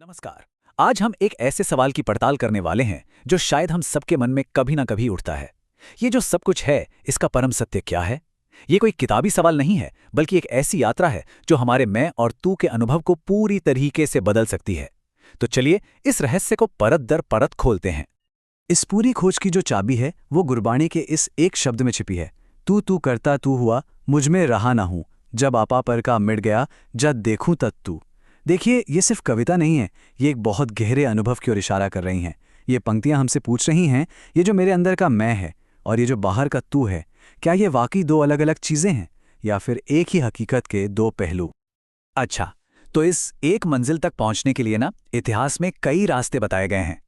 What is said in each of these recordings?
नमस्कार। आज हम एक ऐसे सवाल की पड़ताल करने वाले हैं जो शायद हम सबके मन में कभी ना कभी उठता है। ये जो सब कुछ है, इसका परम सत्य क्या है? ये कोई किताबी सवाल नहीं है, बल्कि एक ऐसी यात्रा है जो हमारे मैं और तू के अनुभव को पूरी तरीके से बदल सकती है। तो चलिए इस रहस्य को परत दर परत खोलते हैं। इस पूरी खोज की जो चाबी है वो गुरबाणी के इस एक शब्द में छिपी है। तू तू करता तू हुआ, मुझ में रहा ना हूं, जब आपा पर का मिट गया, जब देखूं तब तू। देखिए, ये सिर्फ कविता नहीं है, ये एक बहुत गहरे अनुभव की ओर इशारा कर रही हैं। ये पंक्तियां हमसे पूछ रही हैं, ये जो मेरे अंदर का मैं है और ये जो बाहर का तू है, क्या ये वाकई दो अलग अलग चीजें हैं या फिर एक ही हकीकत के दो पहलू? अच्छा, तो इस एक मंजिल तक पहुंचने के लिए ना इतिहास में कई रास्ते बताए गए हैं।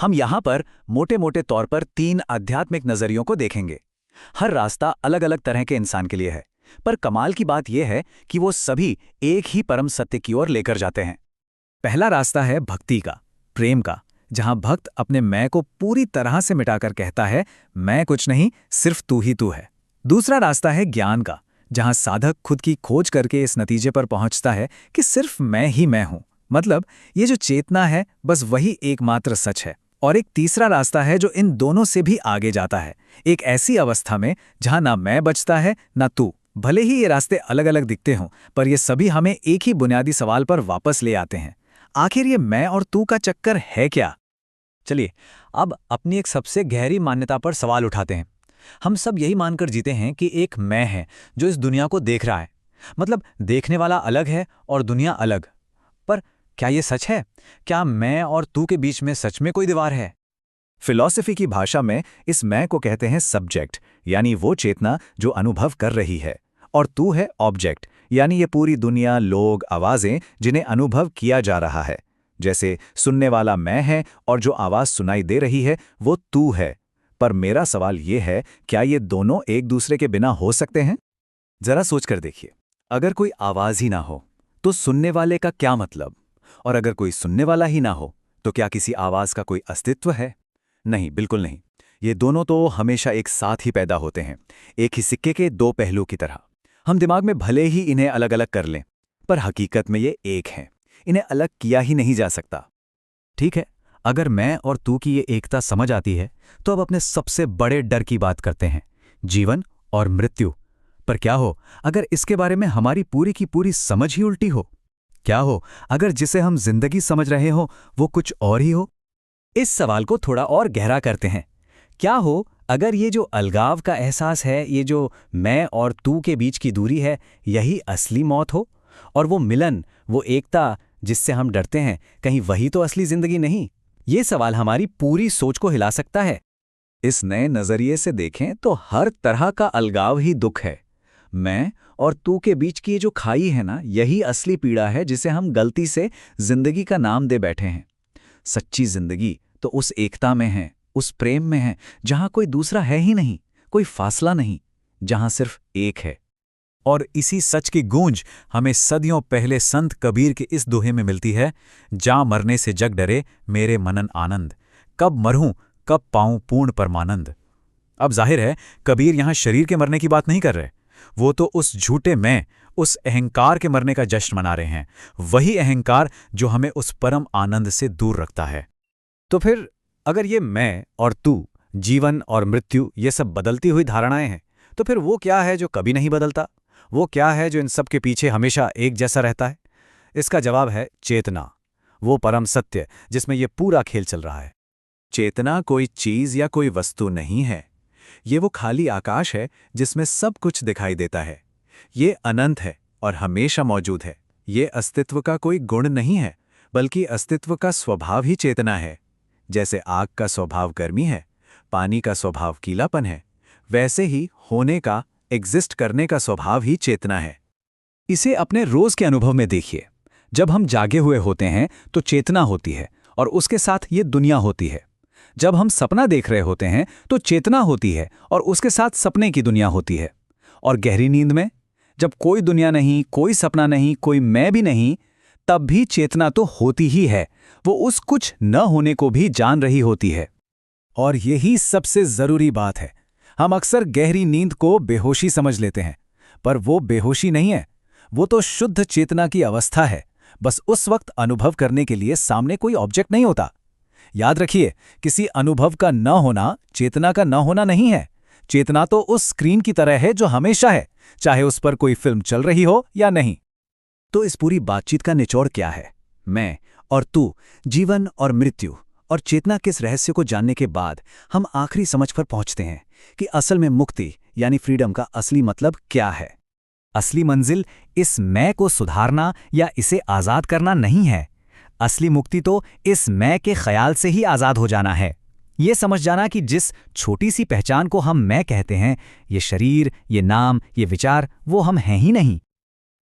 हम यहाँ पर मोटे मोटे तौर पर 3 आध्यात्मिक नजरियों को देखेंगे। हर रास्ता अलग अलग तरह के इंसान के लिए है, पर कमाल की बात यह है कि वो सभी एक ही परम सत्य की ओर लेकर जाते हैं। पहला रास्ता है भक्ति का, प्रेम का, जहां भक्त अपने मैं को पूरी तरह से मिटाकर कहता है, मैं कुछ नहीं, सिर्फ तू ही तू है। दूसरा रास्ता है ज्ञान का, जहां साधक खुद की खोज करके इस नतीजे पर पहुंचता है कि सिर्फ मैं ही मैं हूं, मतलब ये जो चेतना है बस वही एकमात्र सच है। और एक तीसरा रास्ता है जो इन दोनों से भी आगे जाता है, एक ऐसी अवस्था में जहां ना मैं बचता है ना तू। भले ही ये रास्ते अलग अलग दिखते हों, पर ये सभी हमें एक ही बुनियादी सवाल पर वापस ले आते हैं, आखिर ये मैं और तू का चक्कर है क्या? चलिए अब अपनी एक सबसे गहरी मान्यता पर सवाल उठाते हैं। हम सब यही मानकर जीते हैं कि एक मैं है जो इस दुनिया को देख रहा है, मतलब देखने वाला अलग है और दुनिया अलग। पर क्या ये सच है? क्या मैं और तू के बीच में सच में कोई दीवार है? फिलॉसफी की भाषा में इस मैं को कहते हैं सब्जेक्ट, यानी वो चेतना जो अनुभव कर रही है, और तू है ऑब्जेक्ट, यानी ये पूरी दुनिया, लोग, आवाजें जिन्हें अनुभव किया जा रहा है। जैसे सुनने वाला मैं है और जो आवाज सुनाई दे रही है वो तू है। पर मेरा सवाल ये है, क्या ये दोनों एक दूसरे के बिना हो सकते हैं? जरा सोचकर देखिए, अगर कोई आवाज ही ना हो तो सुनने वाले का क्या मतलब? और अगर कोई सुनने वाला ही ना हो तो क्या किसी आवाज का कोई अस्तित्व है? नहीं, बिल्कुल नहीं। ये दोनों तो हमेशा एक साथ ही पैदा होते हैं, एक ही सिक्के के दो पहलू की तरह। हम दिमाग में भले ही इन्हें अलग अलग कर लें, पर हकीकत में ये एक हैं। इन्हें अलग किया ही नहीं जा सकता। ठीक है, अगर मैं और तू की ये एकता समझ आती है तो अब अपने सबसे बड़े डर की बात करते हैं, जीवन और मृत्यु। पर क्या हो अगर इसके बारे में हमारी पूरी की पूरी समझ ही उल्टी हो? क्या हो अगर जिसे हम जिंदगी समझ रहे हो वो कुछ और ही हो? इस सवाल को थोड़ा और गहरा करते हैं। क्या हो अगर ये जो अलगाव का एहसास है, ये जो मैं और तू के बीच की दूरी है, यही असली मौत हो? और वो मिलन, वो एकता जिससे हम डरते हैं, कहीं वही तो असली जिंदगी नहीं? ये सवाल हमारी पूरी सोच को हिला सकता है। इस नए नजरिए से देखें तो हर तरह का अलगाव ही दुख है। मैं और तू के बीच की ये जो खाई है ना, यही असली पीड़ा है जिसे हम गलती से जिंदगी का नाम दे बैठे हैं। सच्ची जिंदगी तो उस एकता में है, उस प्रेम में है, जहां कोई दूसरा है ही नहीं, कोई फासला नहीं, जहां सिर्फ एक है। और इसी सच की गूंज हमें सदियों पहले संत कबीर के इस दोहे में मिलती है, जा मरने से जग डरे मेरे मनन आनंद, कब मरूं कब पाऊं पूर्ण परमानंद। अब जाहिर है कबीर यहां शरीर के मरने की बात नहीं कर रहे, वो तो उस झूठे मैं, उस अहंकार के मरने का जश्न मना रहे हैं, वही अहंकार जो हमें उस परम आनंद से दूर रखता है। तो फिर अगर ये मैं और तू, जीवन और मृत्यु, ये सब बदलती हुई धारणाएं हैं, तो फिर वो क्या है जो कभी नहीं बदलता? वो क्या है जो इन सब के पीछे हमेशा एक जैसा रहता है? इसका जवाब है चेतना, वो परम सत्य जिसमें ये पूरा खेल चल रहा है। चेतना कोई चीज या कोई वस्तु नहीं है, ये वो खाली आकाश है जिसमें सब कुछ दिखाई देता है। ये अनंत है और हमेशा मौजूद है। ये अस्तित्व का कोई गुण नहीं है, बल्कि अस्तित्व का स्वभाव ही चेतना है। जैसे आग का स्वभाव गर्मी है, पानी का स्वभाव गीलापन है, वैसे ही होने का, एग्जिस्ट करने का स्वभाव ही चेतना है। इसे अपने रोज के अनुभव में देखिए। जब हम जागे हुए होते हैं तो चेतना होती है और उसके साथ ये दुनिया होती है। जब हम सपना देख रहे होते हैं तो चेतना होती है और उसके साथ सपने की दुनिया होती है। और गहरी नींद में, जब कोई दुनिया नहीं, कोई सपना नहीं, कोई मैं भी नहीं, तब भी चेतना तो होती ही है, वो उस कुछ न होने को भी जान रही होती है। और यही सबसे जरूरी बात है, हम अक्सर गहरी नींद को बेहोशी समझ लेते हैं, पर वो बेहोशी नहीं है, वो तो शुद्ध चेतना की अवस्था है, बस उस वक्त अनुभव करने के लिए सामने कोई ऑब्जेक्ट नहीं होता। याद रखिए, किसी अनुभव का न होना चेतना का न होना नहीं है। चेतना तो उस स्क्रीन की तरह है जो हमेशा है, चाहे उस पर कोई फिल्म चल रही हो या नहीं। तो इस पूरी बातचीत का निचोड़ क्या है? मैं और तू, जीवन और मृत्यु और चेतना के इस रहस्य को जानने के बाद हम आखिरी समझ पर पहुंचते हैं कि असल में मुक्ति यानी फ्रीडम का असली मतलब क्या है। असली मंजिल इस मैं को सुधारना या इसे आजाद करना नहीं है। असली मुक्ति तो इस मैं के ख्याल से ही आजाद हो जाना है। ये समझ जाना कि जिस छोटी सी पहचान को हम मैं कहते हैं, ये शरीर, ये नाम, ये विचार, वो हम हैं ही नहीं।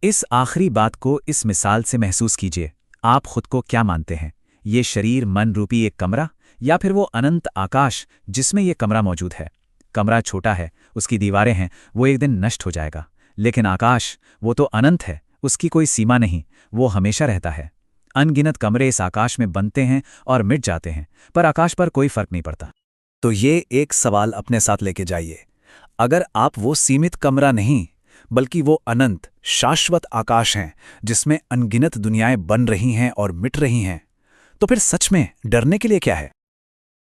इस आखिरी बात को इस मिसाल से महसूस कीजिए। आप खुद को क्या मानते हैं? ये शरीर मन रूपी एक कमरा, या फिर वो अनंत आकाश जिसमें ये कमरा मौजूद है? कमरा छोटा है, उसकी दीवारें हैं, वो एक दिन नष्ट हो जाएगा। लेकिन आकाश, वो तो अनंत है, उसकी कोई सीमा नहीं, वो हमेशा रहता है। अनगिनत कमरे इस आकाश में बनते हैं और मिट जाते हैं, पर आकाश पर कोई फर्क नहीं पड़ता। तो ये एक सवाल अपने साथ लेके जाइए। अगर आप वो सीमित कमरा नहीं, बल्कि वो अनंत, शाश्वत आकाश हैं जिसमें अनगिनत दुनियाएं बन रही हैं और मिट रही हैं, तो फिर सच में डरने के लिए क्या है?